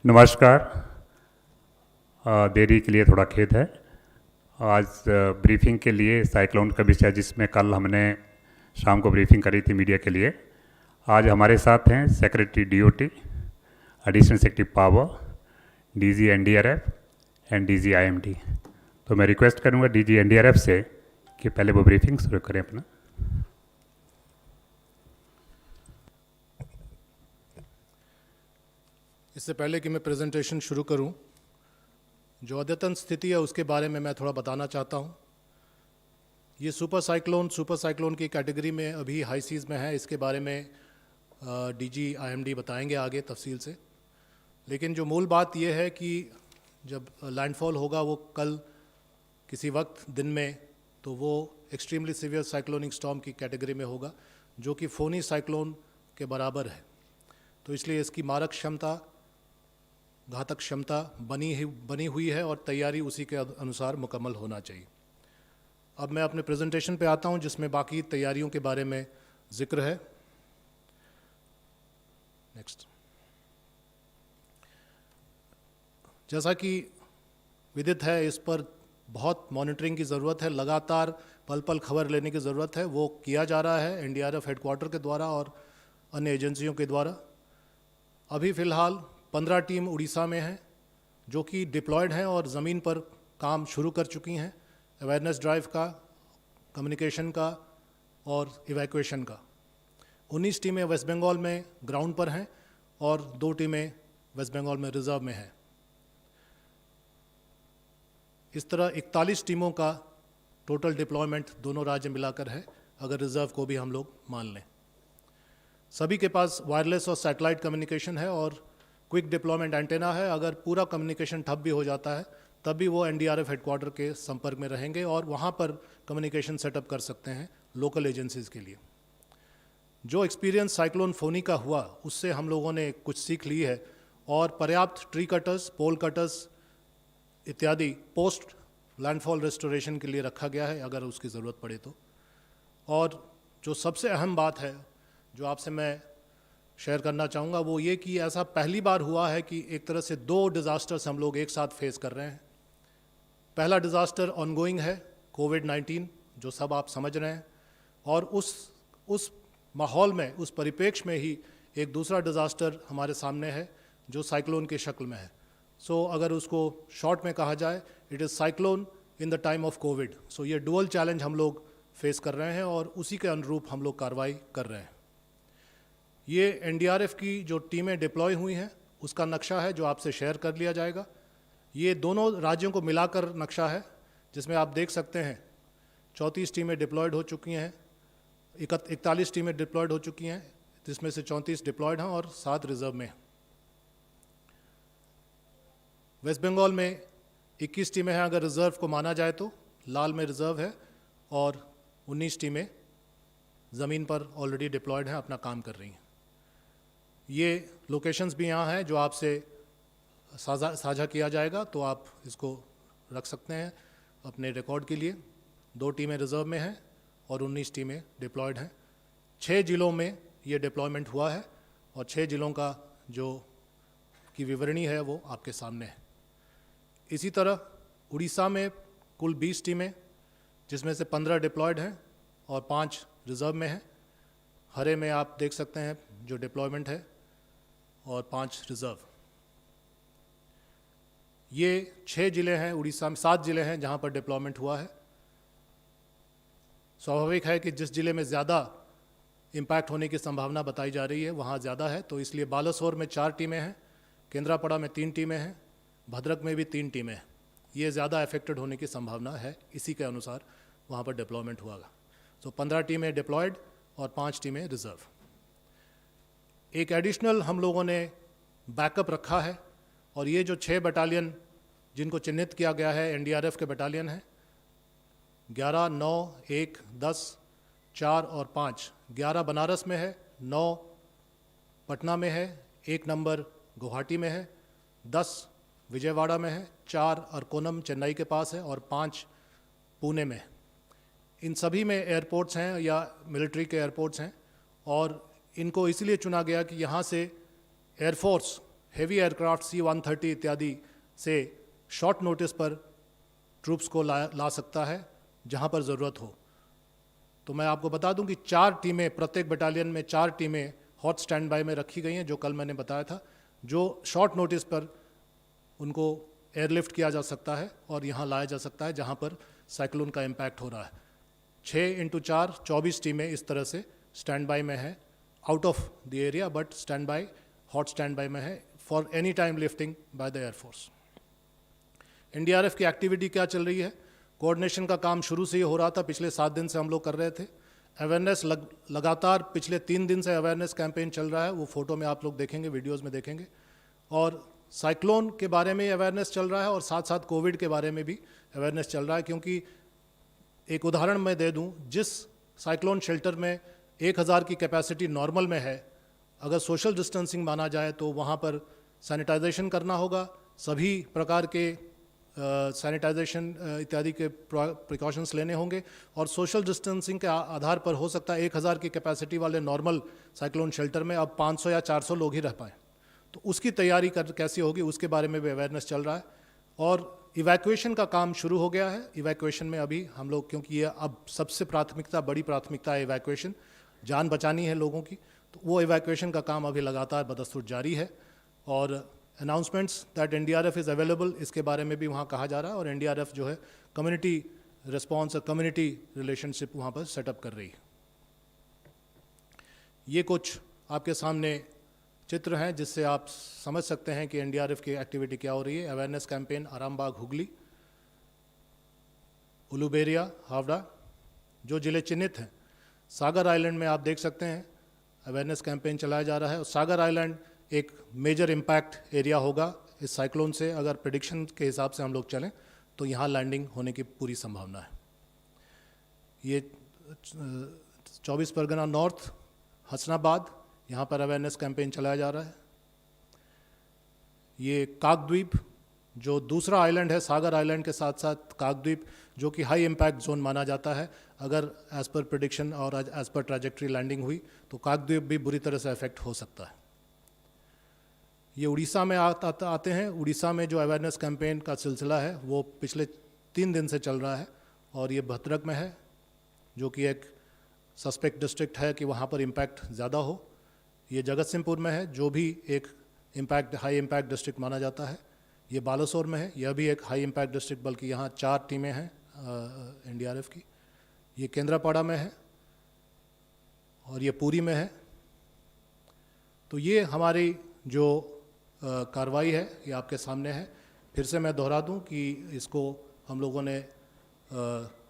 नमस्कार। देरी के लिए थोड़ा खेद है। आज ब्रीफिंग के लिए साइक्लोन का विषय, जिसमें कल हमने शाम को ब्रीफिंग करी थी मीडिया के लिए, आज हमारे साथ हैं secretary DOT, additional secretary power, DG NDRF and DG IMD. तो मैं रिक्वेस्ट करूंगा डीजी एनडीआरएफ से कि पहले वो ब्रीफिंग शुरू करें अपना। इससे पहले कि मैं प्रेजेंटेशन शुरू करूं, जो अद्यतन स्थिति है उसके बारे में मैं थोड़ा बताना चाहता हूं। ये सुपर साइक्लोन की कैटेगरी में अभी हाई सीज में है। इसके बारे में डीजी आईएमडी बताएंगे आगे तफसील से। लेकिन जो मूल बात यह है कि जब लैंडफॉल होगा वो कल किसी वक्त दिन में, तो वो एक्सट्रीमली सीवियर साइक्लोनिक स्टॉर्म की कैटेगरी में होगा, जो कि फोनी साइक्लोन के बराबर है। तो इसलिए इसकी मारक क्षमता, घातक क्षमता बनी हुई है और तैयारी उसी के अनुसार मुकम्मल होना चाहिए। अब मैं अपने प्रेजेंटेशन पे आता हूं, जिसमें बाकी तैयारियों के बारे में जिक्र है। नेक्स्ट। जैसा कि विदित है, इस पर बहुत मॉनिटरिंग की ज़रूरत है, लगातार पल पल खबर लेने की ज़रूरत है। वो किया जा रहा है एनडीआरएफ हेडक्वार्टर के द्वारा और अन्य एजेंसियों के द्वारा। अभी फ़िलहाल 15 टीम उड़ीसा में हैं, जो कि डिप्लॉयड हैं और ज़मीन पर काम शुरू कर चुकी हैं, अवेयरनेस ड्राइव का, कम्युनिकेशन का और इवैक्यूएशन का। 19 टीमें वेस्ट बंगाल में ग्राउंड पर हैं और 2 टीमें वेस्ट बंगाल में रिजर्व में हैं। इस तरह 41 टीमों का टोटल डिप्लॉयमेंट दोनों राज्य मिलाकर है, अगर रिजर्व को भी हम लोग मान लें। सभी के पास वायरलेस और सैटेलाइट कम्युनिकेशन है और क्विक डिप्लॉयमेंट एंटेना है। अगर पूरा कम्युनिकेशन ठप भी हो जाता है तब भी वो एनडीआरएफ हेडक्वार्टर के संपर्क में रहेंगे और वहाँ पर कम्युनिकेशन सेटअप कर सकते हैं लोकल एजेंसीज़ के लिए। जो एक्सपीरियंस साइक्लोन फोनी का हुआ, उससे हम लोगों ने कुछ सीख ली है और पर्याप्त ट्री कटर्स, पोल कटर्स इत्यादि पोस्ट लैंडफॉल रेस्टोरेशन के लिए रखा गया है, अगर उसकी ज़रूरत पड़े तो। और जो सबसे अहम बात है जो आपसे मैं शेयर करना चाहूँगा, वो ये कि ऐसा पहली बार हुआ है कि एक तरह से 2 डिज़ास्टर्स हम लोग एक साथ फेस कर रहे हैं। पहला डिज़ास्टर ऑनगोइंग है, कोविड-19, जो सब आप समझ रहे हैं, और उस माहौल में, उस परिप्रेक्ष्य में ही एक दूसरा डिज़ास्टर हमारे सामने है, जो साइक्लोन की शक्ल में है। सो अगर उसको शॉर्ट में कहा जाए, it is cyclone in the time of Covid. So ये डुअल चैलेंज हम लोग फेस कर रहे हैं और उसी के अनुरूप हम लोग कार्रवाई कर रहे हैं। ये एनडीआरएफ की जो टीमें डिप्लॉय हुई हैं उसका नक्शा है, जो आपसे शेयर कर लिया जाएगा। ये दोनों राज्यों को मिलाकर नक्शा है, जिसमें आप देख सकते हैं 34 टीमें डिप्लॉयड हो चुकी हैं, 41 टीमें डिप्लॉयड हो चुकी हैं, जिसमें से 34 डिप्लॉयड हैं और 7 रिजर्व में। वेस्ट बंगाल में 21 टीमें हैं, अगर रिजर्व को माना जाए तो। लाल में रिजर्व है और 19 टीमें ज़मीन पर ऑलरेडी डिप्लॉयड हैं, अपना काम कर रही हैं। ये लोकेशंस भी यहाँ हैं जो आपसे साझा किया जाएगा, तो आप इसको रख सकते हैं अपने रिकॉर्ड के लिए। 2 टीमें रिजर्व में हैं और 19 टीमें डिप्लॉयड हैं। 6 जिलों में ये डिप्लॉयमेंट हुआ है और 6 जिलों का जो की विवरणी है वो आपके सामने है। इसी तरह उड़ीसा में कुल 20 टीमें, जिसमें से 15 डिप्लॉयड हैं और 5 रिजर्व में हैं। हरे में आप देख सकते हैं जो डिप्लॉयमेंट है और 5 रिजर्व। ये 6 जिले हैं उड़ीसा में, 7 जिले हैं जहां पर डिप्लॉयमेंट हुआ है। स्वाभाविक है कि जिस जिले में ज़्यादा इम्पैक्ट होने की संभावना बताई जा रही है वहाँ ज़्यादा है, तो इसलिए बालासोर में 4 टीमें हैं, केंद्रापड़ा में 3 टीमें हैं, भद्रक में भी 3 टीमें हैं। ये ज़्यादा अफेक्टेड होने की संभावना है, इसी के अनुसार वहाँ पर डिप्लॉयमेंट हुआ। तो 15 टीमें डिप्लॉयड और 5 टीमें रिजर्व। एक एडिशनल हम लोगों ने बैकअप रखा है, और ये जो 6 बटालियन जिनको चिन्हित किया गया है एनडीआरएफ के बटालियन हैं, 11, 9, 1, 10, 4 और 5। 11 बनारस में है, 9 पटना में है, 1 नंबर गुवाहाटी में है, 10 विजयवाड़ा में है, 4 अरकोनम चेन्नई के पास है और 5 पुणे में है। इन सभी में एयरपोर्ट्स हैं या मिलिट्री के एयरपोर्ट्स हैं, और इनको इसलिए चुना गया कि यहाँ से एयरफोर्स हेवी एयरक्राफ्ट C-130 इत्यादि से शॉर्ट नोटिस पर ट्रूप्स को ला सकता है जहां पर ज़रूरत हो। तो मैं आपको बता दूं कि 4 टीमें, प्रत्येक बटालियन में 4 टीमें हॉट स्टैंड बाय में रखी गई हैं, जो कल मैंने बताया था, जो शॉर्ट नोटिस पर उनको एयरलिफ्ट किया जा सकता है और यहाँ लाया जा सकता है जहाँ पर साइक्लोन का इम्पैक्ट हो रहा है। 6x4 24 टीमें इस तरह से स्टैंड बाय में है, out of the area, but stand by, hot stand by में है for any time lifting by the air force. NDRF की एक्टिविटी क्या चल रही है? कोऑर्डिनेशन का काम शुरू से ही हो रहा था, पिछले 7 दिन से हम लोग कर रहे थे। अवेयरनेस लगातार पिछले 3 दिन से अवेयरनेस कैंपेन चल रहा है, वो फोटो में आप लोग देखेंगे, वीडियोस में देखेंगे। और साइक्लोन के बारे में अवेयरनेस चल रहा है और साथ साथ कोविड के बारे में भी अवेयरनेस चल रहा है, क्योंकि एक उदाहरण मैं दे दूं, जिस साइक्लोन शेल्टर में 1000 की कैपेसिटी नॉर्मल में है, अगर सोशल डिस्टेंसिंग माना जाए तो वहाँ पर सैनिटाइजेशन करना होगा, सभी प्रकार के सैनिटाइजेशन इत्यादि के प्रिकॉशंस लेने होंगे, और सोशल डिस्टेंसिंग के आधार पर हो सकता है 1000 की कैपेसिटी वाले नॉर्मल साइक्लोन शेल्टर में अब 500 या 400 लोग ही रह पाएँ। तो उसकी तैयारी कैसी होगी, उसके बारे में भी अवेयरनेस चल रहा है। और इवैक्यूएशन का काम शुरू हो गया है। इवैक्यूएशन में अभी हम लोग, क्योंकि ये अब सबसे बड़ी प्राथमिकता है इवैक्यूएशन, जान बचानी है लोगों की, तो वो इवैक्यूएशन का काम अभी लगातार बदस्तूर जारी है। और announcements that NDRF is available, इसके बारे में भी वहाँ कहा जा रहा है, और एनडीआरएफ जो है कम्युनिटी रिस्पॉन्स और कम्युनिटी रिलेशनशिप वहाँ पर सेटअप कर रही है। ये कुछ आपके सामने चित्र हैं जिससे आप समझ सकते हैं कि एनडीआरएफ की एक्टिविटी क्या हो रही है। अवेयरनेस कैंपेन आरामबाग हुगली, उलुबेरिया हावड़ा, जो जिले चिन्हित हैं। सागर आइलैंड में आप देख सकते हैं अवेयरनेस कैंपेन चलाया जा रहा है, और सागर आइलैंड एक मेजर इम्पैक्ट एरिया होगा इस साइक्लोन से। अगर प्रेडिक्शन के हिसाब से हम लोग चलें तो यहाँ लैंडिंग होने की पूरी संभावना है। ये 24 परगना नॉर्थ, हसनाबाद, यहाँ पर अवेयरनेस कैंपेन चलाया जा रहा है। ये काकद्वीप, जो दूसरा आइलैंड है सागर आइलैंड के साथ साथ काकद्वीप, जो कि हाई इम्पैक्ट जोन माना जाता है। अगर एज पर प्रेडिक्शन और एज पर ट्रैजेक्टरी लैंडिंग हुई तो काकद्वीप भी बुरी तरह से अफेक्ट हो सकता है। ये उड़ीसा में आते हैं। उड़ीसा में जो अवेयरनेस कैंपेन का सिलसिला है वो पिछले 3 दिन से चल रहा है, और ये भद्रक में है, जो कि एक सस्पेक्ट डिस्ट्रिक्ट है कि वहाँ पर इम्पैक्ट ज़्यादा हो। ये जगत सिंहपुर में है, जो भी एक हाई इम्पैक्ट डिस्ट्रिक्ट माना जाता है। ये बालासोर में है, यह भी एक हाई इम्पैक्ट डिस्ट्रिक्ट, बल्कि यहाँ 4 टीमें हैं एनडीआरएफ की। ये केंद्रापाड़ा में है और ये पुरी में है। तो ये हमारी जो कार्रवाई है ये आपके सामने है। फिर से मैं दोहरा दूं कि इसको हम लोगों ने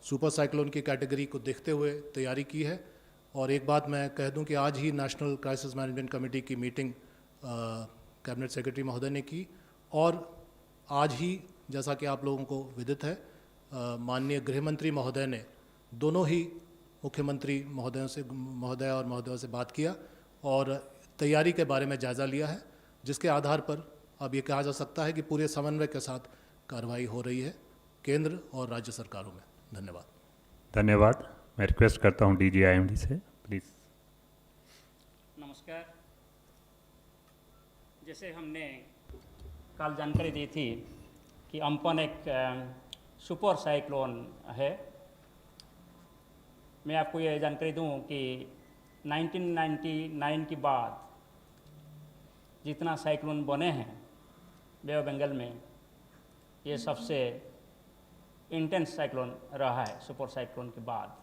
सुपर साइक्लोन की कैटेगरी को देखते हुए तैयारी की है। और एक बात मैं कह दूं कि आज ही नेशनल क्राइसिस मैनेजमेंट कमेटी की मीटिंग कैबिनेट सेक्रेटरी महोदय ने की, और आज ही, जैसा कि आप लोगों को विदित है, माननीय गृह मंत्री महोदय ने दोनों ही मुख्यमंत्री महोदय और महोदयों से बात किया और तैयारी के बारे में जायज़ा लिया है, जिसके आधार पर अब ये कहा जा सकता है कि पूरे समन्वय के साथ कार्रवाई हो रही है केंद्र और राज्य सरकारों में। धन्यवाद। धन्यवाद। मैं रिक्वेस्ट करता हूँ DGIMD से, प्लीज़। नमस्कार। जैसे हमने कल जानकारी दी थी कि अम्पन एक सुपर साइक्लोन है, मैं आपको ये जानकारी दूं कि 1999 के बाद जितना साइक्लोन बने हैं बे ऑफ बंगाल में, ये सबसे इंटेंस साइक्लोन रहा है। सुपर साइक्लोन के बाद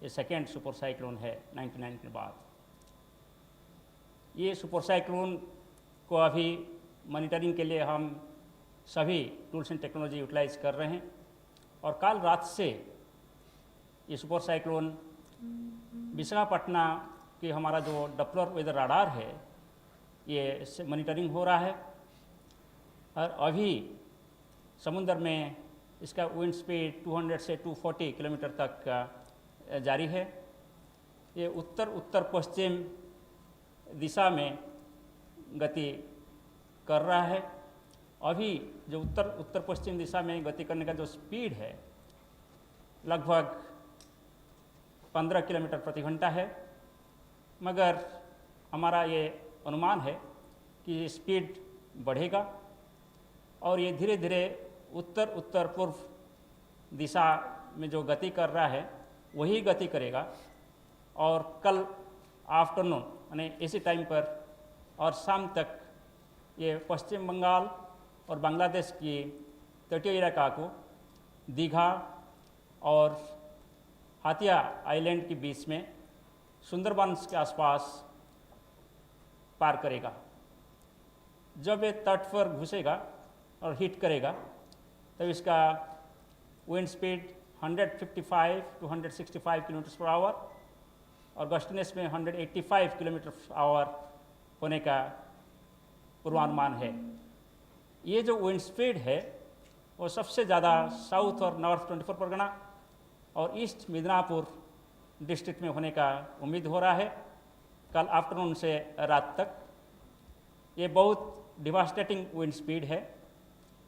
ये सेकेंड सुपर साइक्लोन है 99 के बाद। ये सुपर साइक्लोन को अभी मॉनिटरिंग के लिए हम सभी टूल्स एंड टेक्नोलॉजी यूटिलाइज कर रहे हैं, और कल रात से ये सुपर साइक्लोन विशाखापट्टनम की हमारा जो डॉप्लर वेदर राडार है ये मॉनिटरिंग हो रहा है, और अभी समुद्र में इसका विंड स्पीड 200 से 240 किलोमीटर तक जारी है। ये उत्तर पश्चिम दिशा में गति कर रहा है। अभी जो उत्तर पश्चिम दिशा में गति करने का जो स्पीड है लगभग 15 किलोमीटर प्रति घंटा है, मगर हमारा ये अनुमान है कि स्पीड बढ़ेगा और ये धीरे धीरे उत्तर उत्तर पूर्व दिशा में जो गति कर रहा है वही गति करेगा और कल आफ्टरनून यानी इसी टाइम पर और शाम तक ये पश्चिम बंगाल और बांग्लादेश की तटीय इलाका को दीघा और हातिया आइलैंड के बीच में सुंदरबंस के आसपास पार करेगा। जब ये तट पर घुसेगा और हिट करेगा तब इसका wind speed 155 to 165 kilometre per hour और गस्टिनेस में 185 किलोमीटर पर आवर होने का पूर्वानुमान है। ये जो विंड स्पीड है वो सबसे ज़्यादा साउथ और नॉर्थ 24 परगना और ईस्ट मिदनापुर डिस्ट्रिक्ट में होने का उम्मीद हो रहा है कल आफ्टरनून से रात तक। ये बहुत डिवास्टेटिंग विंड स्पीड है।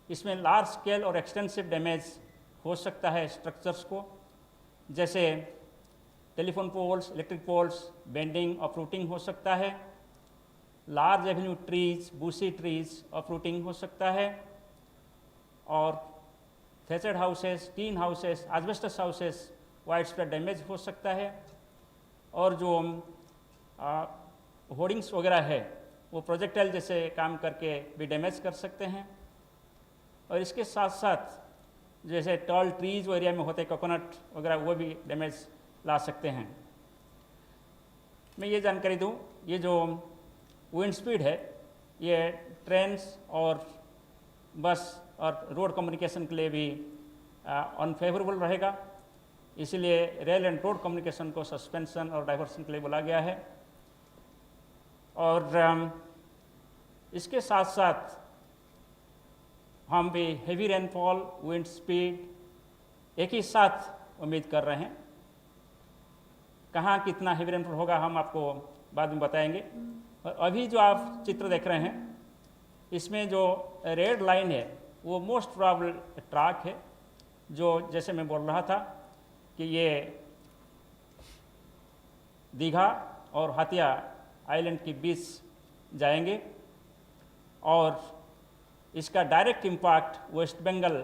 इसमें लार्ज स्केल और एक्सटेंसिव डैमेज हो सकता है स्ट्रक्चर्स को, जैसे telephone poles, electric poles, bending और फ्रूटिंग हो सकता है। Large avenue trees, bushy trees और फ्रूटिंग हो सकता है और thatched houses, tin houses, asbestos houses wide spread damage हो सकता है और जो होर्डिंग्स वगैरह है वो प्रोजेक्टाइल जैसे काम करके भी डैमेज कर सकते हैं। और इसके साथ साथ जैसे टॉल ट्रीज वो एरिया में होते कोकोनट वगैरह वो भी डैमेज ला सकते हैं। मैं ये जानकारी दूं, ये जो विंड स्पीड है ये ट्रेन्स और बस और रोड कम्युनिकेशन के लिए भी अनफेवरेबल रहेगा, इसलिए रेल एंड रोड कम्युनिकेशन को सस्पेंशन और डाइवर्सन के लिए बोला गया है। और इसके साथ साथ हम भी हेवी रेनफॉल, विंड स्पीड एक ही साथ उम्मीद कर रहे हैं। कहाँ कितना हेवी रेनफॉल होगा हम आपको बाद में बताएंगे। और अभी जो आप चित्र देख रहे हैं इसमें जो रेड लाइन है वो मोस्ट प्रोबेबल ट्रैक है, जो जैसे मैं बोल रहा था कि ये दीघा और हातिया आइलैंड के बीच जाएंगे और इसका डायरेक्ट इम्पैक्ट वेस्ट बंगाल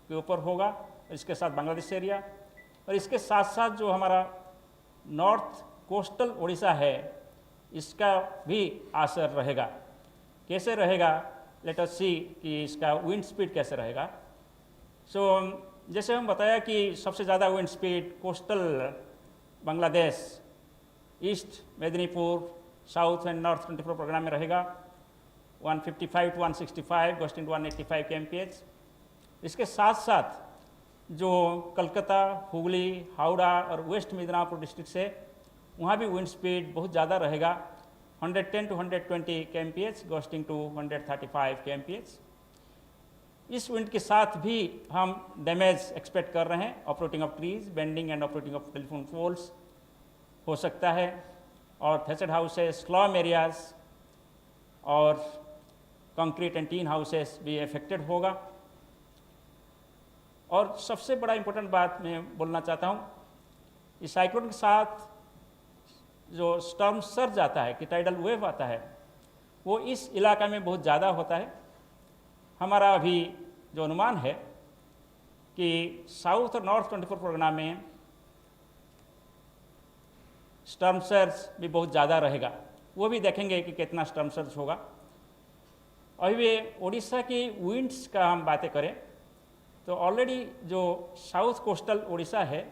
के ऊपर होगा, इसके साथ बांग्लादेश एरिया और इसके साथ साथ जो हमारा नॉर्थ कोस्टल उड़ीसा है इसका भी असर रहेगा। कैसे रहेगा, लेट अस सी कि इसका विंड स्पीड कैसे रहेगा। सो जैसे हम बताया कि सबसे ज़्यादा wind speed coastal Bangladesh, east Medinipur, south and north 24 प्रोग्राम में रहेगा 155 to 165 गोस्टिंग टू 185 kmph। इसके साथ साथ जो कलकत्ता, हुगली, हावड़ा और वेस्ट मिदनापुर डिस्ट्रिक्ट से वहाँ भी विंड स्पीड बहुत ज़्यादा रहेगा 110 to 120 kmph gusting to 135 kmph। इस विंड के साथ भी हम डैमेज एक्सपेक्ट कर रहे हैं। Uprooting of trees, bending and uprooting of telephone poles हो सकता है और थेचेड हाउसेस, स्लम एरियाज और कंक्रीट एंड टीन हाउसेस भी अफेक्टेड होगा। और सबसे बड़ा इम्पोर्टेंट बात मैं बोलना चाहता हूँ, इस साइक्लोन के साथ जो स्टॉर्म सर्ज आता है कि टाइडल वेव आता है वो इस इलाका में बहुत ज़्यादा होता है। हमारा अभी जो अनुमान है कि साउथ और नॉर्थ 24 प्रोग्राम में स्टॉर्म सर्ज भी बहुत ज़्यादा रहेगा, वो भी देखेंगे कि कितना स्टॉर्म सर्ज होगा। अभी उड़ीसा की विंड्स का हम बातें करें तो ऑलरेडी जो साउथ कोस्टल उड़ीसा है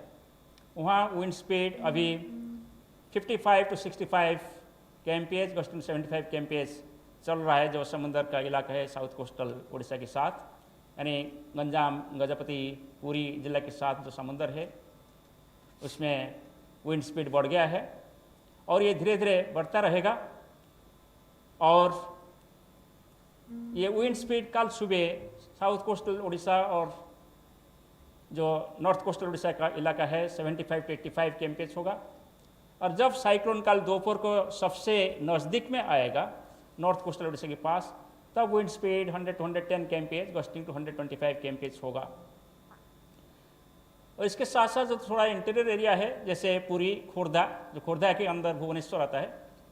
वहाँ विंड स्पीड अभी 55 to 65 kmph गोस्टिंग 75 kmph चल रहा है, जो समुंदर का इलाका है साउथ कोस्टल उड़ीसा के साथ, यानी गंजाम, गजपति, पुरी जिला के साथ जो समुंदर है उसमें विंड स्पीड बढ़ गया है और ये धीरे धीरे बढ़ता रहेगा। और ये विंड स्पीड कल सुबह साउथ कोस्टल उड़ीसा और जो नॉर्थ कोस्टल उड़ीसा का इलाका है 75 to 85 kmph होगा। और जब साइक्लोन कल दोपहर को सबसे नज़दीक में आएगा नॉर्थ कोस्टल उड़ीसा के पास, तब wind speed 100 to 110 kmph gusting to 125 kmph होगा। और इसके साथ साथ जो थोड़ा इंटीरियर एरिया है जैसे पुरी, खोर्धा, जो खोर्धा के अंदर भुवनेश्वर आता है,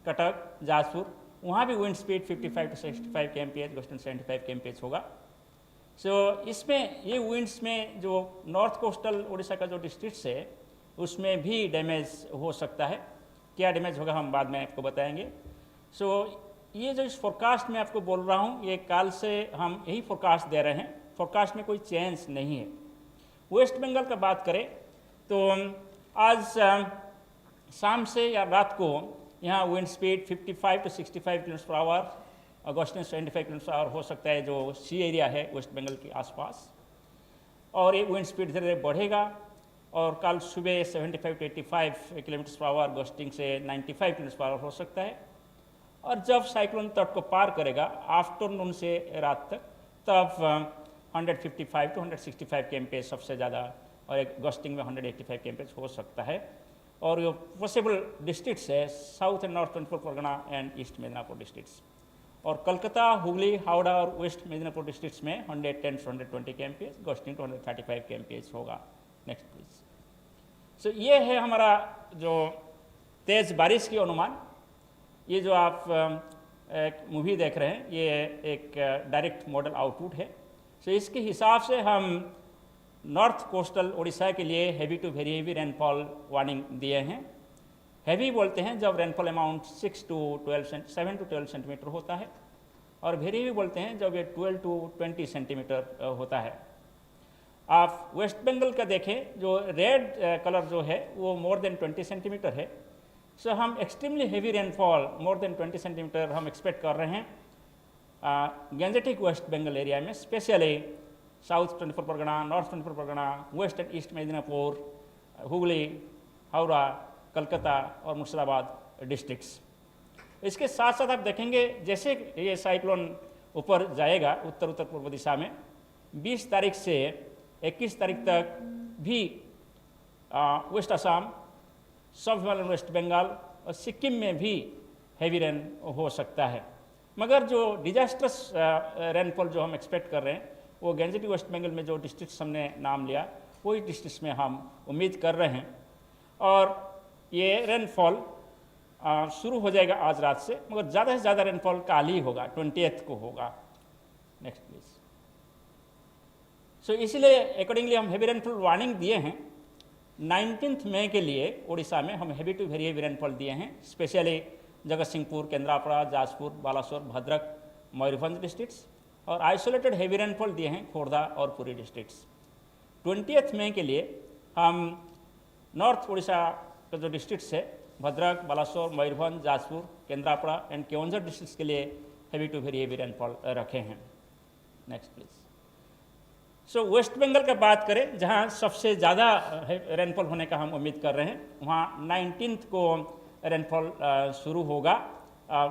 कटक, जाजपुर वहाँ भी wind speed 55 to 65 kmph, gusting 75 kmph होगा। सो इसमें ये विंड्स में जो नॉर्थ कोस्टल उड़ीसा का जो डिस्ट्रिक्ट्स है उसमें भी डैमेज हो सकता है। क्या डैमेज होगा हम बाद में आपको बताएंगे। सो ये जो इस फोरकास्ट में आपको बोल रहा हूँ, ये काल से हम यही फोरकास्ट दे रहे हैं, फोरकास्ट में कोई चेंज नहीं है। वेस्ट बंगाल का बात करें तो आज शाम से या रात को यहाँ wind speed 55 to 65 km/h, gusting 75 km/h हो सकता है जो सी एरिया है वेस्ट बंगाल के आसपास, और ये विंड स्पीड धीरे धीरे बढ़ेगा और कल सुबह 75 to 85 km/h, गस्टिंग से 95 km/h हो सकता है। और जब साइक्लोन तट को पार करेगा आफ्टरनून से रात तक, तब 155 to 165 kmph सबसे ज़्यादा, और एक गस्टिंग में 185 kmph हो सकता है। और जो पॉसिबल डिस्ट्रिक्ट्स है south and north 24 Pargana and east Midnapore districts, और कलकत्ता, हुगली, हावड़ा और वेस्ट मिदनापुर डिस्ट्रिक्ट्स में 110 to 120 kmph, gusting to 135 kmph होगा। Next please. सो ये है हमारा जो तेज़ बारिश की अनुमान। ये जो आप एक मूवी देख रहे हैं ये एक डायरेक्ट मॉडल आउटपुट है। सो इसके हिसाब से हम नॉर्थ कोस्टल उड़ीसा के लिए heavy to very heavy rainfall warning दिए हैं। हैवी बोलते हैं जब रेनफॉल अमाउंट 7 to 12 सेंटीमीटर होता है, और वेरी हेवी बोलते हैं जब ये 12 to 20 सेंटीमीटर होता है। आप वेस्ट बंगाल का देखें, जो रेड कलर जो है वो मोर देन 20 सेंटीमीटर है। सो हम extremely heavy rainfall more than 20 centimetre हम एक्सपेक्ट कर रहे हैं गैंजेटिक वेस्ट बंगाल एरिया में, specially south 24 Pargana, north 24 Pargana, west and east Midnapore, Hooghly, Howrah, Calcutta और मुर्शिदाबाद डिस्ट्रिक्ट्स। इसके साथ साथ आप देखेंगे जैसे ये साइक्लोन ऊपर जाएगा उत्तर उत्तर पूर्व दिशा में, 20 तारीख से 21 तारीख तक भी वेस्ट असम, सब हिमालयन वेस्ट बंगाल और सिक्किम में भी हैवी रेन हो सकता है। मगर जो डिजास्टर्स रेनफॉल जो हम एक्सपेक्ट कर रहे हैं वो गैंजेटिक वेस्ट बंगाल में जो डिस्ट्रिक्ट्स हमने नाम लिया वही डिस्ट्रिक्ट्स में हम उम्मीद कर रहे हैं। और ये रेनफॉल शुरू हो जाएगा आज रात से, मगर ज़्यादा से ज़्यादा रेनफॉल कल ही होगा, 20th को होगा। Next please. सो इसीलिए अकॉर्डिंगली हम हैवी रेनफॉल वार्निंग दिए हैं। 19 मई के लिए उड़ीसा में हम heavy to very heavy rainfall दिए हैं, स्पेशली जगतसिंहपुर, केंद्रापड़ा, जाजपुर, बालासोर, भद्रक, मयूरभंज डिस्ट्रिक्ट्स, और आइसोलेटेड हैवी रेनफॉल दिए हैं खोर्धा और पुरी डिस्ट्रिक्ट्स। 20th मई के लिए हम नॉर्थ उड़ीसा का जो डिस्ट्रिक्ट्स है भद्रक, बालासोर, मयूरभंज, जाजपुर, केंद्रापड़ा एंड केवंझर डिस्ट्रिक्ट्स के लिए heavy to very heavy rainfall रखे हैं। Next please. So West Bengal का बात करें जहां सबसे ज़्यादा रेनफॉल होने का हम उम्मीद कर रहे हैं, वहां 19th को रेनफॉल शुरू होगा।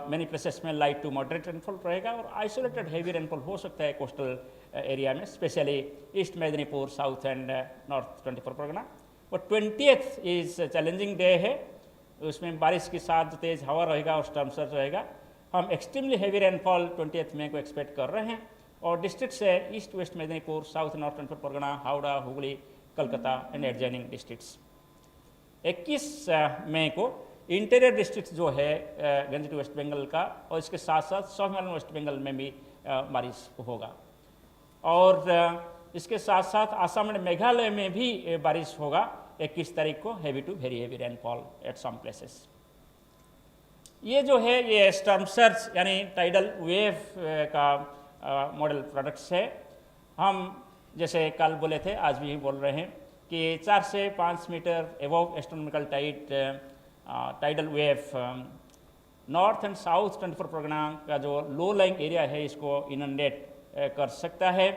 मैनी प्लेसेस में लाइट टू मॉडरेट रेनफॉल रहेगा और आइसोलेटेड हैवी रेनफॉल हो सकता है कोस्टल एरिया में, specially east Medinipur, south and north 24 Pargana. और 20th इज चैलेंजिंग डे है, उसमें बारिश के साथ जो तेज़ हवा रहेगा और स्टॉर्म सर्ज रहेगा। हम एक्सट्रीमली हैवी रेनफॉल 20th मई को एक्सपेक्ट कर रहे हैं, और डिस्ट्रिक्ट्स है east west Medinipur, south north 24 Pargana, Howrah, Hooghly, Calcutta and adjoining districts. 21 मई को इंटीरियर डिस्ट्रिक्ट जो है गंजेटिक वेस्ट बंगाल का, और इसके साथ साथ सब हिमालयन वेस्ट बंगाल में भी बारिश होगा। और इसके साथ साथ आसाम एंड मेघालय में भी बारिश होगा 21 तारीख को, heavy to very heavy rainfall at some places. ये जो है ये स्टॉर्म सर्ज यानी टाइडल वेव का मॉडल प्रोडक्ट्स है। हम जैसे कल बोले थे आज भी बोल रहे हैं कि 4 से 5 metre above astronomical tidal wave north and south 24 Pargana का जो लो लाइंग एरिया है इसको इनंडेट कर सकता है।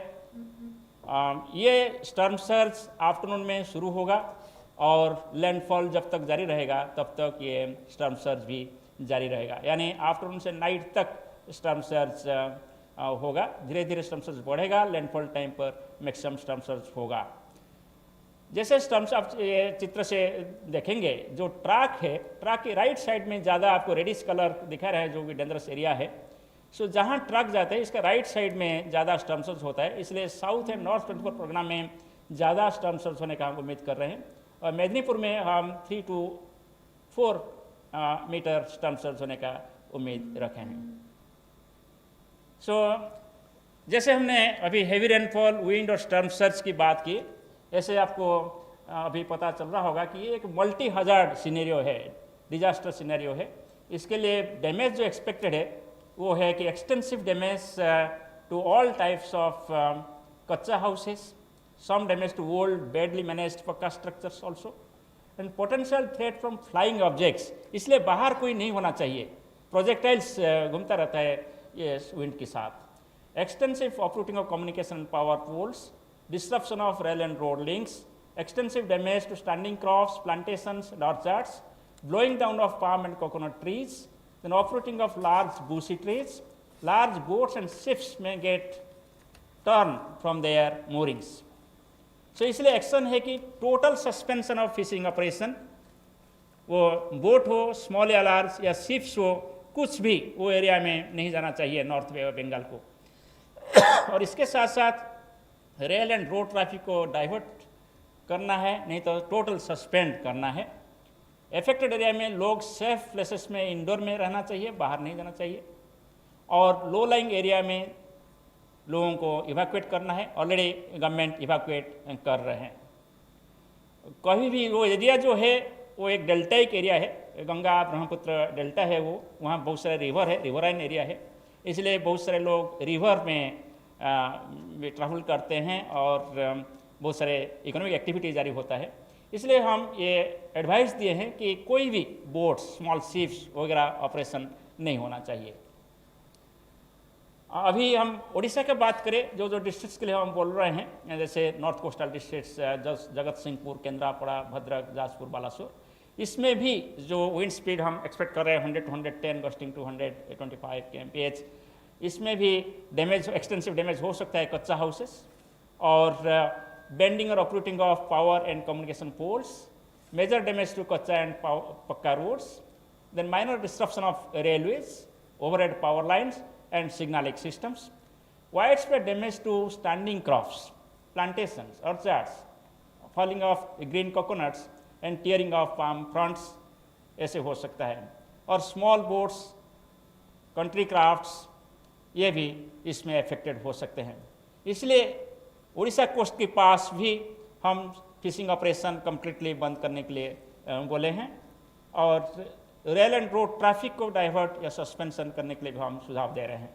ये स्टॉर्म सर्ज आफ्टरनून में शुरू होगा और लैंडफॉल जब तक जारी रहेगा तब तक ये स्टॉर्म सर्ज भी जारी रहेगा, यानी आफ्टरनून से नाइट तक स्टॉर्म सर्ज होगा। धीरे धीरे स्टॉर्म सर्ज बढ़ेगा, लैंडफॉल टाइम पर मैक्सिमम स्टॉर्म सर्ज होगा। जैसे स्टॉर्म्स आप ये चित्र से देखेंगे, जो ट्रैक है, ट्रैक के राइट साइड में ज़्यादा आपको रेडिश कलर दिखा रहा है जो कि डेंजरस एरिया है। सो जहाँ ट्रक जाते हैं इसका राइट साइड में ज़्यादा स्टॉर्म सर्ज होता है, इसलिए साउथ एंड नॉर्थ 24 परगना में ज़्यादा स्टॉर्म सर्ज होने का हम उम्मीद कर रहे हैं। और मेदिनीपुर में हम 3 to 4 मीटर स्टॉर्म सर्ज होने का उम्मीद रखे हैं। सो जैसे हमने अभी हेवी रेनफॉल, विंड और स्टॉर्म सर्ज की बात की, ऐसे आपको अभी पता चल रहा होगा कि ये एक मल्टी हजार्ड सिनेरियो है, डिजास्टर सिनेरियो है। इसके लिए डैमेज जो एक्सपेक्टेड है वो है कि extensive damage to all types of kutcha houses, some damage to old badly managed pucca structures also, and potential threat from flying objects. इसलिए बाहर कोई नहीं होना चाहिए, प्रोजेक्टाइल्स घूमता रहता है ये विंड के साथ। Extensive uprooting of communication and power poles, disruption of rail and road links, extensive damage to standing crops, plantations and orchards, blowing down of palm and coconut trees, then uprooting of large bushy trees. Large boats and ships may get turned from their moorings. So इसलिए action है कि total suspension of fishing operation, वो boat हो, small या large या ships हो, कुछ भी वो एरिया में नहीं जाना चाहिए नॉर्थ बे ऑफ बंगाल को। और इसके साथ साथ रेल एंड रोड ट्रैफिक को डाइवर्ट करना है, नहीं तो टोटल सस्पेंड करना है। एफेक्टेड एरिया में लोग सेफ प्लेसेस में इंडोर में रहना चाहिए, बाहर नहीं जाना चाहिए। और लो लाइंग एरिया में लोगों को इवैक्यूएट करना है, ऑलरेडी गवर्नमेंट इवैक्यूएट कर रहे हैं। कभी भी वो एरिया जो है वो एक डेल्टाइक एरिया है, गंगा ब्रह्मपुत्र डेल्टा है वो, वहाँ बहुत सारे रिवर है, रिवराइन एरिया है, इसलिए बहुत सारे लोग रिवर में ट्रैवल करते हैं और बहुत सारे इकोनॉमिक एक्टिविटी जारी होता है। इसलिए हम ये एडवाइस दिए हैं कि कोई भी बोट्स, स्मॉल शिप्स वगैरह ऑपरेशन नहीं होना चाहिए। अभी हम उड़ीसा की बात करें, जो जो डिस्ट्रिक्ट्स के लिए हम बोल रहे हैं, जैसे नॉर्थ कोस्टल डिस्ट्रिक्ट्स जगत सिंहपुर, केंद्रापड़ा, भद्रक, जाजपुर, बालासोर, इसमें भी जो विंड स्पीड हम एक्सपेक्ट कर रहे हैं 100 to 110 गस्टिंग टू 125 kmph, इसमें भी डैमेज, एक्सटेंसिव डैमेज हो सकता है कच्चा हाउसेस, और बेंडिंग और uprooting of power and communication poles, major damage to kutcha and pucca roads, then minor disruption of railways, overhead power lines and signalling systems, wide spread damage to standing crops, plantations, orchards, falling of green coconuts and tearing of palm fronds, ऐसे हो सकता है। और small boats, country crafts, ये भी इसमें affected हो सकते हैं। इसलिए उड़ीसा कोस्ट के पास भी हम फिशिंग ऑपरेशन कम्प्लीटली बंद करने के लिए बोले हैं, और रेल एंड रोड ट्रैफिक को डाइवर्ट या सस्पेंशन करने के लिए भी हम सुझाव दे रहे हैं।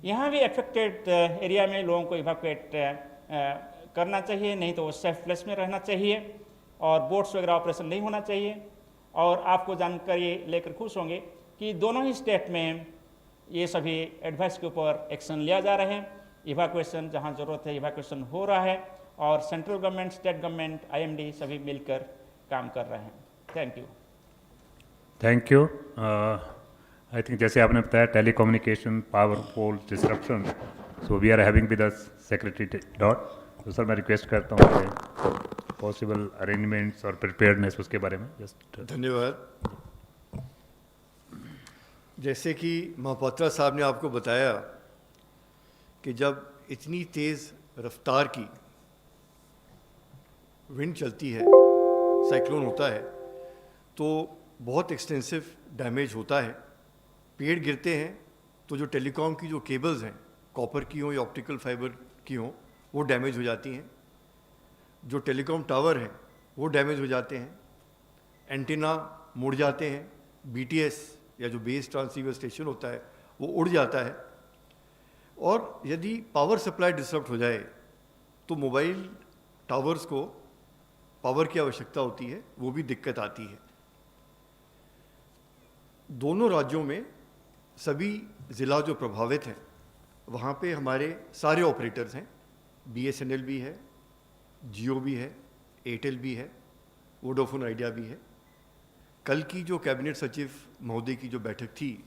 यहाँ भी अफेक्टेड एरिया में लोगों को इवैक्यूएट करना चाहिए, नहीं तो वो सेफ प्लेस में रहना चाहिए, और बोट्स वगैरह ऑपरेशन नहीं होना चाहिए। और आपको जानकारी लेकर खुश होंगे कि दोनों ही स्टेट में ये सभी एडवाइस के ऊपर एक्शन लिया जा रहे हैं। इवैक्यूएशन जहाँ ज़रूरत है इवैक्यूएशन हो रहा है, और central government, state government, IMD सभी मिलकर काम कर रहे हैं। Thank you. Thank you. I think जैसे आपने बताया telecommunication, power pole disruption, so we are having with us secretary DoT. तो सर मैं रिक्वेस्ट करता हूँ कि पॉसिबल अरेंजमेंट्स और प्रिपेयर्डनेस उसके बारे में जस्ट। धन्यवाद। जैसे कि महापात्रा साहब ने आपको बताया कि जब इतनी तेज़ रफ्तार की विंड चलती है, साइक्लोन होता है, तो बहुत एक्सटेंसिव डैमेज होता है। पेड़ गिरते हैं तो जो टेलीकॉम की जो केबल्स हैं, कॉपर की हों या ऑप्टिकल फाइबर की हों, वो डैमेज हो जाती हैं। जो टेलीकॉम टावर हैं वो डैमेज हो जाते हैं, एंटीना मुड़ जाते हैं, BTS या जो बेस ट्रांसीवर स्टेशन होता है वो उड़ जाता है। और यदि पावर सप्लाई डिसरप्ट हो जाए तो मोबाइल टावर्स को पावर की आवश्यकता होती है, वो भी दिक्कत आती है। दोनों राज्यों में सभी ज़िला जो प्रभावित हैं वहाँ पे हमारे सारे ऑपरेटर्स हैं, BSNL भी है, जियो भी है, एयरटेल भी है, वोडाफोन आइडिया भी है। कल की जो कैबिनेट सचिव महोदय की जो बैठक थी,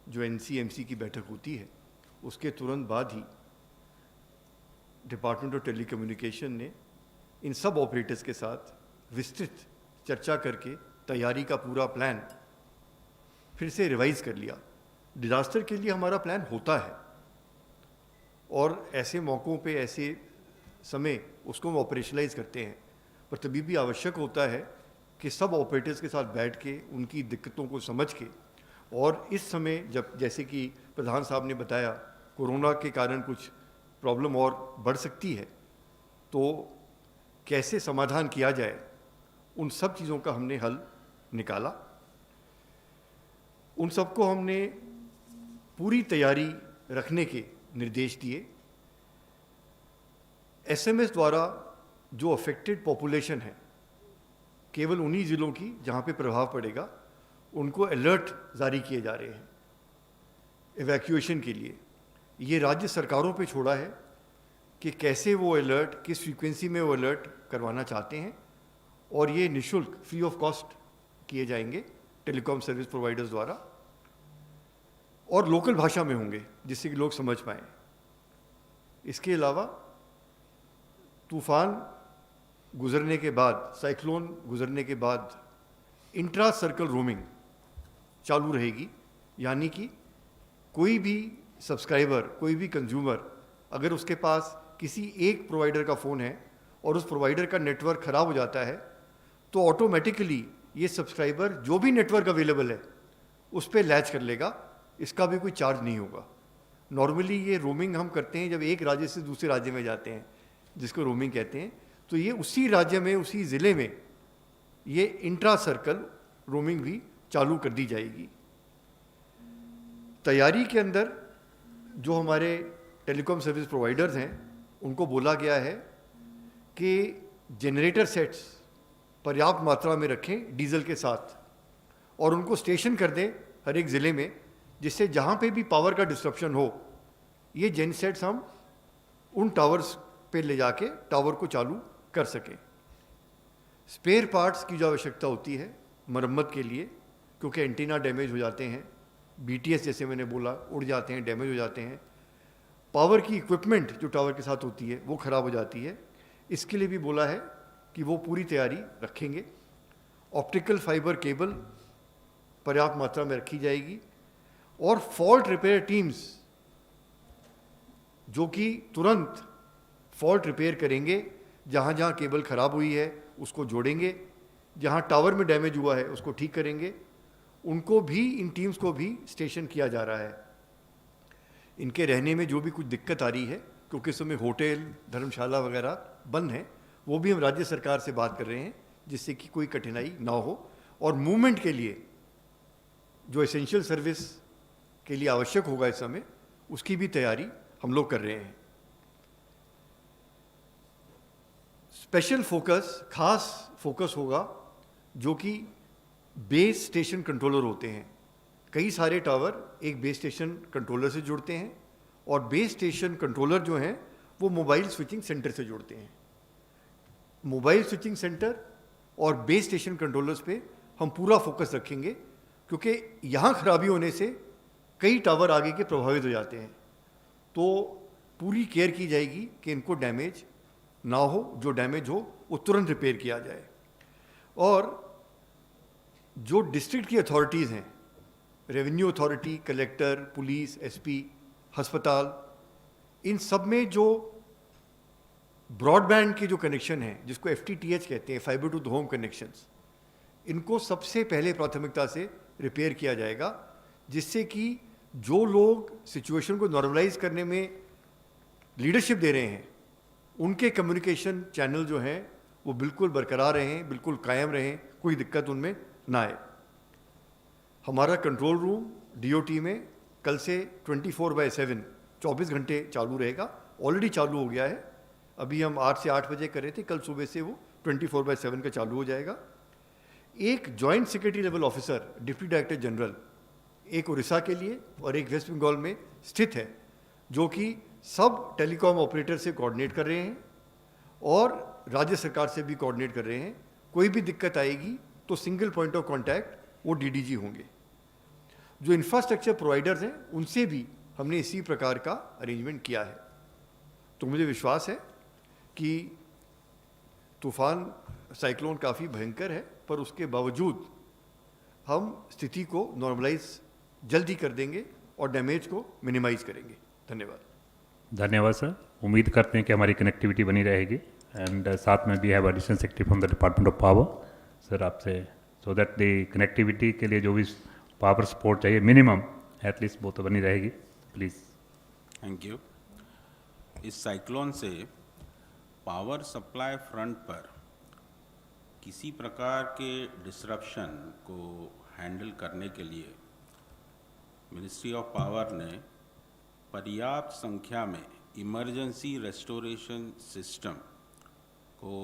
जो NCMC की बैठक होती है, उसके तुरंत बाद ही डिपार्टमेंट ऑफ टेलीकम्युनिकेशन ने इन सब ऑपरेटर्स के साथ विस्तृत चर्चा करके तैयारी का पूरा प्लान फिर से रिवाइज कर लिया। डिजास्टर के लिए हमारा प्लान होता है, और ऐसे मौक़ों पे, ऐसे समय उसको हम ऑपरेशनलाइज करते हैं, पर तभी भी आवश्यक होता है कि सब ऑपरेटर्स के साथ बैठ के उनकी दिक्कतों को समझ के और इस समय जब जैसे कि प्रधान साहब ने बताया कोरोना के कारण कुछ प्रॉब्लम और बढ़ सकती है, तो कैसे समाधान किया जाए, उन सब चीज़ों का हमने हल निकाला। उन सबको हमने पूरी तैयारी रखने के निर्देश दिए। एसएमएस द्वारा जो अफेक्टेड पॉपुलेशन है, केवल उन्हीं ज़िलों की जहाँ पे प्रभाव पड़ेगा, उनको अलर्ट जारी किए जा रहे हैं इवैक्यूएशन के लिए। ये राज्य सरकारों पे छोड़ा है कि कैसे वो अलर्ट, किस फ्रीक्वेंसी में वो अलर्ट करवाना चाहते हैं, और ये निःशुल्क फ्री ऑफ कॉस्ट किए जाएंगे टेलीकॉम सर्विस प्रोवाइडर्स द्वारा, और लोकल भाषा में होंगे जिससे कि लोग समझ पाएँ। इसके अलावा तूफान गुजरने के बाद, साइक्लोन गुजरने के बाद इंट्रा सर्कल रोमिंग चालू रहेगी, यानी कि कोई भी सब्सक्राइबर, कोई भी कंज्यूमर, अगर उसके पास किसी एक प्रोवाइडर का फ़ोन है और उस प्रोवाइडर का नेटवर्क ख़राब हो जाता है, तो ऑटोमेटिकली ये सब्सक्राइबर जो भी नेटवर्क अवेलेबल है उस पर लैच कर लेगा। इसका भी कोई चार्ज नहीं होगा। नॉर्मली ये रोमिंग हम करते हैं जब एक राज्य से दूसरे राज्य में जाते हैं, जिसको रोमिंग कहते हैं, तो ये उसी राज्य में, उसी ज़िले में ये इंट्रा सर्कल रोमिंग भी चालू कर दी जाएगी। तैयारी के अंदर जो हमारे टेलीकॉम सर्विस प्रोवाइडर्स हैं उनको बोला गया है कि जनरेटर सेट्स पर्याप्त मात्रा में रखें डीजल के साथ, और उनको स्टेशन कर दें हर एक ज़िले में, जिससे जहाँ पे भी पावर का डिस्ट्रप्शन हो, ये जेन सेट्स हम उन टावर्स पे ले जाके टावर को चालू कर सकें। स्पेयर पार्ट्स की जो आवश्यकता होती है मरम्मत के लिए, क्योंकि एंटीना डैमेज हो जाते हैं, बीटीएस जैसे मैंने बोला उड़ जाते हैं, डैमेज हो जाते हैं, पावर की इक्विपमेंट जो टावर के साथ होती है वो ख़राब हो जाती है, इसके लिए भी बोला है कि वो पूरी तैयारी रखेंगे। ऑप्टिकल फाइबर केबल पर्याप्त मात्रा में रखी जाएगी, और फॉल्ट रिपेयर टीम्स जो कि तुरंत फॉल्ट रिपेयर करेंगे, जहाँ जहाँ केबल ख़राब हुई है उसको जोड़ेंगे, जहाँ टावर में डैमेज हुआ है उसको ठीक करेंगे, उनको भी, इन टीम्स को भी स्टेशन किया जा रहा है। इनके रहने में जो भी कुछ दिक्कत आ रही है, क्योंकि इस समय होटल, धर्मशाला वगैरह बंद हैं, वो भी हम राज्य सरकार से बात कर रहे हैं जिससे कि कोई कठिनाई ना हो। और मूवमेंट के लिए जो एसेंशियल सर्विस के लिए आवश्यक होगा इस समय, उसकी भी तैयारी हम लोग कर रहे हैं। स्पेशल फोकस, खास फोकस होगा जो कि बेस स्टेशन कंट्रोलर होते हैं। कई सारे टावर एक बेस स्टेशन कंट्रोलर से जुड़ते हैं, और बेस स्टेशन कंट्रोलर जो हैं वो मोबाइल स्विचिंग सेंटर से जुड़ते हैं। मोबाइल स्विचिंग सेंटर और बेस स्टेशन कंट्रोलर्स पे हम पूरा फोकस रखेंगे, क्योंकि यहाँ खराबी होने से कई टावर आगे के प्रभावित हो जाते हैं। तो पूरी केयर की जाएगी कि इनको डैमेज ना हो, जो डैमेज हो वो तुरंत रिपेयर किया जाए। और जो डिस्ट्रिक्ट की अथॉरिटीज़ हैं, revenue authority, collector, police, SP, अस्पताल, इन सब में जो ब्रॉडबैंड के जो कनेक्शन हैं, जिसको FTTH कहते हैं, fibre to the home connections, इनको सबसे पहले प्राथमिकता से रिपेयर किया जाएगा, जिससे कि जो लोग सिचुएशन को नॉर्मलाइज करने में लीडरशिप दे रहे हैं, उनके कम्युनिकेशन चैनल जो हैं वो बिल्कुल बरकरार रहें, बिल्कुल कायम रहें, कोई दिक्कत उनमें ना आए। हमारा कंट्रोल रूम DOT में कल से 24/7 24 घंटे चालू रहेगा। ऑलरेडी चालू हो गया है, अभी हम 8 से 8 बजे कर रहे थे, कल सुबह से वो 24/7 का चालू हो जाएगा। एक joint secretary level officer, deputy director general, एक उड़ीसा के लिए और एक वेस्ट बंगाल में स्थित है, जो कि सब टेलीकॉम ऑपरेटर से कोऑर्डिनेट कर रहे हैं और राज्य सरकार से भी कोऑर्डिनेट कर रहे हैं। कोई भी दिक्कत आएगी तो सिंगल पॉइंट ऑफ कांटेक्ट वो DDG होंगे। जो इंफ्रास्ट्रक्चर प्रोवाइडर्स हैं उनसे भी हमने इसी प्रकार का अरेंजमेंट किया है। तो मुझे विश्वास है कि तूफान, साइक्लोन काफ़ी भयंकर है, पर उसके बावजूद हम स्थिति को नॉर्मलाइज जल्दी कर देंगे और डैमेज को मिनिमाइज करेंगे। धन्यवाद। धन्यवाद सर। उम्मीद करते हैं कि हमारी कनेक्टिविटी बनी रहेगी। एंड साथ में भी have additional secretary from the department of power sir आपसे, सो दैट द कनेक्टिविटी के लिए जो भी पावर सपोर्ट चाहिए मिनिमम, एटलीस्ट वो तो बनी रहेगी प्लीज़। Thank you. इस साइक्लोन से पावर सप्लाई फ्रंट पर किसी प्रकार के डिसरप्शन को हैंडल करने के लिए मिनिस्ट्री ऑफ पावर ने पर्याप्त संख्या में इमरजेंसी रेस्टोरेशन सिस्टम को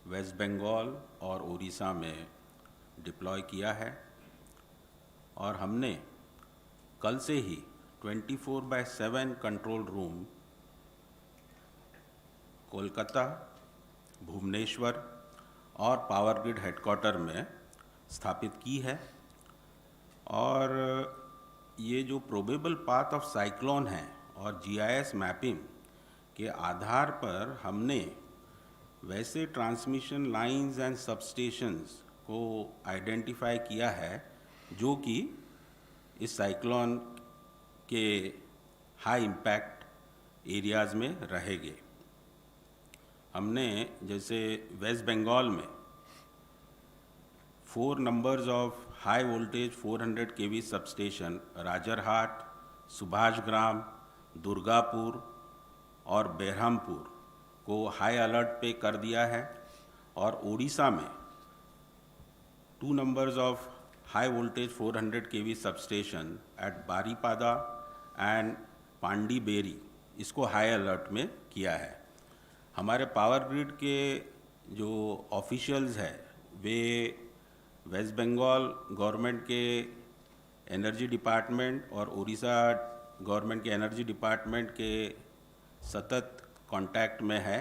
वेस्ट बंगाल और उड़ीसा में डिप्लॉय किया है, और हमने कल से ही 24/7 कंट्रोल रूम कोलकाता, भुवनेश्वर और पावर ग्रिड हेडक्वार्टर में स्थापित की है। और ये जो प्रोबेबल पाथ ऑफ साइक्लोन है और जीआईएस मैपिंग के आधार पर हमने वैसे ट्रांसमिशन लाइंस एंड सबस्टेशंस को आइडेंटिफाई किया है जो कि इस साइक्लोन के हाई इम्पैक्ट एरियाज़ में रहेंगे। हमने जैसे वेस्ट बंगाल में 4 numbers of high voltage 400 kV substation Rajarhat, Subhashgram, Durgapur और बेरहमपुर को हाई अलर्ट पे कर दिया है, और उड़ीसा में 2 numbers of high voltage 400 kV substation at Baripada and पांडीबेरी इसको हाई अलर्ट में किया है। हमारे पावर ग्रिड के जो ऑफिशियल्स हैं वे वेस्ट बंगाल गवर्नमेंट के एनर्जी डिपार्टमेंट और उड़ीसा गवर्नमेंट के एनर्जी डिपार्टमेंट के सतत कांटेक्ट में है,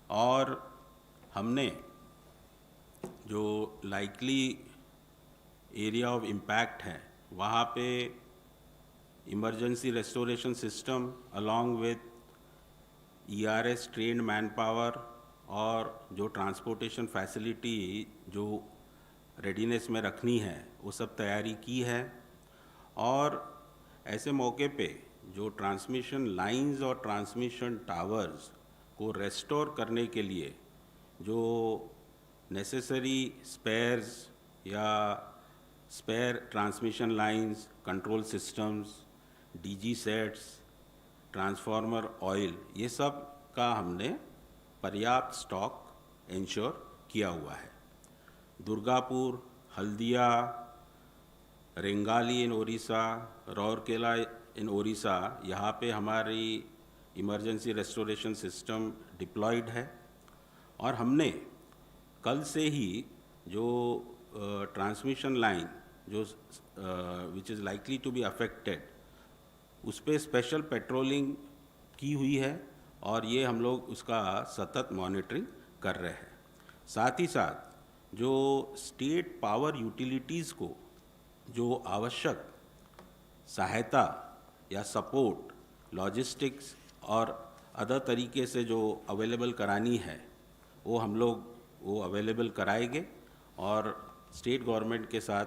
और हमने जो लाइकली एरिया ऑफ इम्पैक्ट है वहाँ पे emergency restoration system along with ERS trained man power और जो ट्रांसपोर्टेशन फैसिलिटी जो रेडीनेस में रखनी है वो सब तैयारी की है। और ऐसे मौके पे जो ट्रांसमिशन लाइंस और ट्रांसमिशन टावर्स को रेस्टोर करने के लिए जो नेसेसरी स्पेयर्स या spare transmission lines, control systems, DG sets, transformer oil, ये सब का हमने पर्याप्त स्टॉक इंश्योर किया हुआ है। दुर्गापुर, हल्दिया, रेंगाली इन ओडिशा, राउरकेला इन ओडिशा, यहाँ पे हमारी इमरजेंसी रेस्टोरेशन सिस्टम डिप्लॉयड है, और हमने कल से ही जो ट्रांसमिशन लाइन जो which is likely to be affected उस पर स्पेशल पेट्रोलिंग की हुई है, और ये हम लोग उसका सतत मॉनिटरिंग कर रहे हैं। साथ ही साथ जो स्टेट पावर यूटिलिटीज़ को जो आवश्यक सहायता या सपोर्ट, लॉजिस्टिक्स और अदर तरीके से जो अवेलेबल करानी है वो हम लोग वो अवेलेबल कराएंगे, और स्टेट गवर्नमेंट के साथ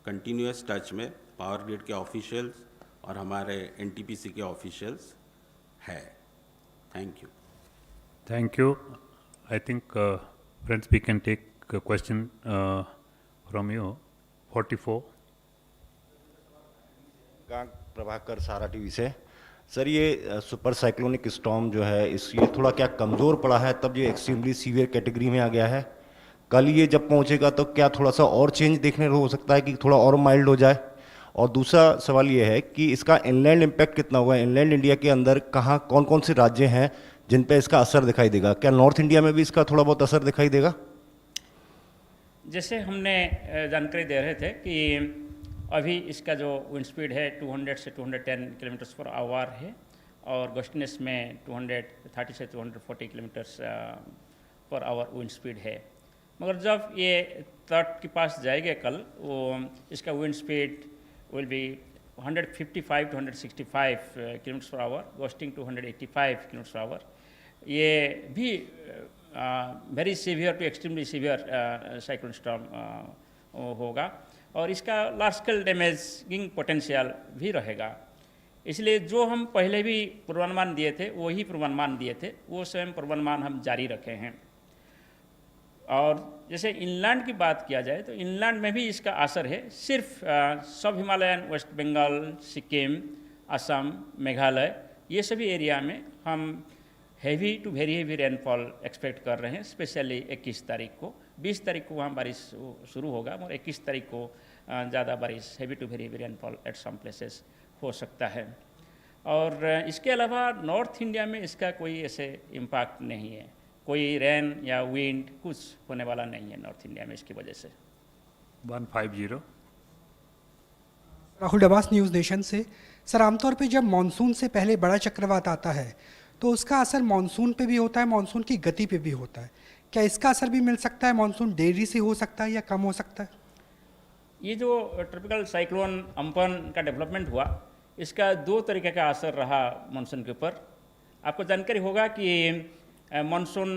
कंटिन्यूस टच में पावर ग्रिड के ऑफिशियल्स और हमारे NTPC के ऑफिशियल्स है। Thank you. Thank you. I think, friends, we can take a question from you. 44. Prabhakar सारा टीवी से। सर, ये सुपर साइक्लोनिक स्टॉर्म जो है ये थोड़ा क्या कमज़ोर पड़ा है, तब ये एक्सट्रीमली सीवियर कैटेगरी में आ गया है। कल ये जब पहुंचेगा तो क्या थोड़ा सा और चेंज देखने को हो सकता है कि थोड़ा और माइल्ड हो जाए? और दूसरा सवाल ये है कि इसका इनलैंड इम्पैक्ट कितना हुआ है? इनलैंड इंडिया के अंदर कहाँ कौन कौन से राज्य हैं जिन पे इसका असर दिखाई देगा? क्या नॉर्थ इंडिया में भी इसका थोड़ा बहुत असर दिखाई देगा? जैसे हमने जानकारी दे रहे थे कि अभी इसका जो विंड स्पीड है 200 से 210 किलोमीटर्स पर आवर है, और गस्टनेस में 230 से 240 kilometres per our wind speed है। मगर जब ये तट के पास जाएगा कल, वो इसका wind speed will be 155 to 165 kilometres per hour, gusting to 185 kilometres per hour. ये भी very severe to extremely severe cyclone storm होगा, और इसका लार्ज स्केल डैमेजिंग पोटेंशियल भी रहेगा। इसलिए जो हम पहले भी पूर्वानुमान दिए थे वही पूर्वानुमान दिए थे, वो स्वयं पूर्वानुमान हम जारी रखे हैं। और जैसे इनलैंड की बात किया जाए तो इनलैंड में भी इसका असर है। सिर्फ सब हिमालयन, वेस्ट बंगाल, सिक्किम, असम, मेघालय, ये सभी एरिया में हम heavy to very heavy rainfall expect कर रहे हैं, स्पेशली 21 तारीख को। 20 तारीख को वहाँ बारिश शुरू होगा, और 21 तारीख को ज़्यादा बारिश, heavy to very heavy rainfall at some places हो सकता है। और इसके अलावा नॉर्थ इंडिया में इसका कोई ऐसे इम्पैक्ट नहीं है, कोई रेन या विंड कुछ होने वाला नहीं है नॉर्थ इंडिया में इसकी वजह से। 150। राहुल डबास, न्यूज़ नेशन से। सर, आमतौर पे जब मानसून से पहले बड़ा चक्रवात आता है तो उसका असर मानसून पे भी होता है, मानसून की गति पे भी होता है। क्या इसका असर भी मिल सकता है? मानसून देरी से हो सकता है या कम हो सकता है? ये जो ट्रॉपिकल साइक्लोन अम्पन का डेवलपमेंट हुआ, इसका 2 तरीके का असर रहा मानसून के ऊपर। आपको जानकारी होगा कि मानसून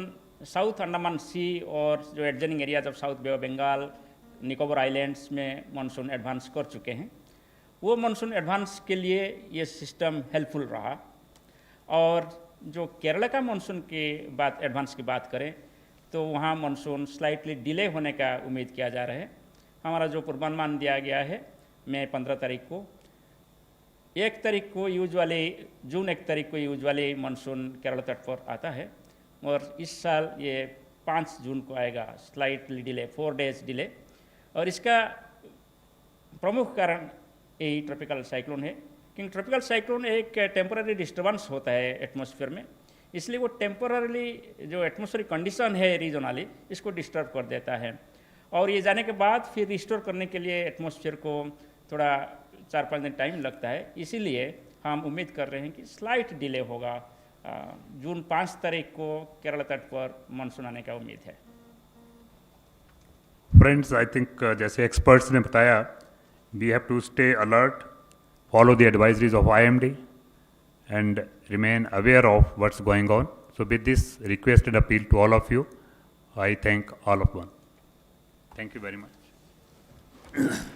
साउथ अंडमान सी और जो adjoining areas of south bay of Bengal, Nicobar islands में मानसून एडवांस कर चुके हैं। वो मानसून एडवांस के लिए ये सिस्टम हेल्पफुल रहा। और जो केरला का मानसून की बात, एडवांस की बात करें तो वहाँ मानसून स्लाइटली डिले होने का उम्मीद किया जा रहा है। हमारा जो पूर्वानुमान दिया गया है मई 15 तारीख को, 1 तारीख को यूजुअली, जून 1 तारीख को यूजुअली मानसून केरला तट पर आता है, और इस साल ये 5 जून को आएगा, स्लाइटली डिले, 4 डेज डिले। और इसका प्रमुख कारण यही ट्रॉपिकल साइक्लोन है, क्योंकि ट्रॉपिकल साइक्लोन एक टेम्पररी डिस्टर्बेंस होता है एटमॉस्फेयर में, इसलिए वो टेम्पररी जो एटमॉस्फेरिक कंडीशन है रीजनली, इसको डिस्टर्ब कर देता है। और ये जाने के बाद फिर रिस्टोर करने के लिए एटमॉस्फेयर को थोड़ा 4-5 दिन टाइम लगता है। इसीलिए हम उम्मीद कर रहे हैं कि स्लाइट डिले होगा। जून 5 तारीख को केरला तट पर मानसून आने का उम्मीद है। फ्रेंड्स, आई थिंक जैसे एक्सपर्ट्स ने बताया, we have to stay alert, follow the advisories of IMD and remain aware of what's going on. So with this request and appeal to all of you, I thank all of you. Thank you very much.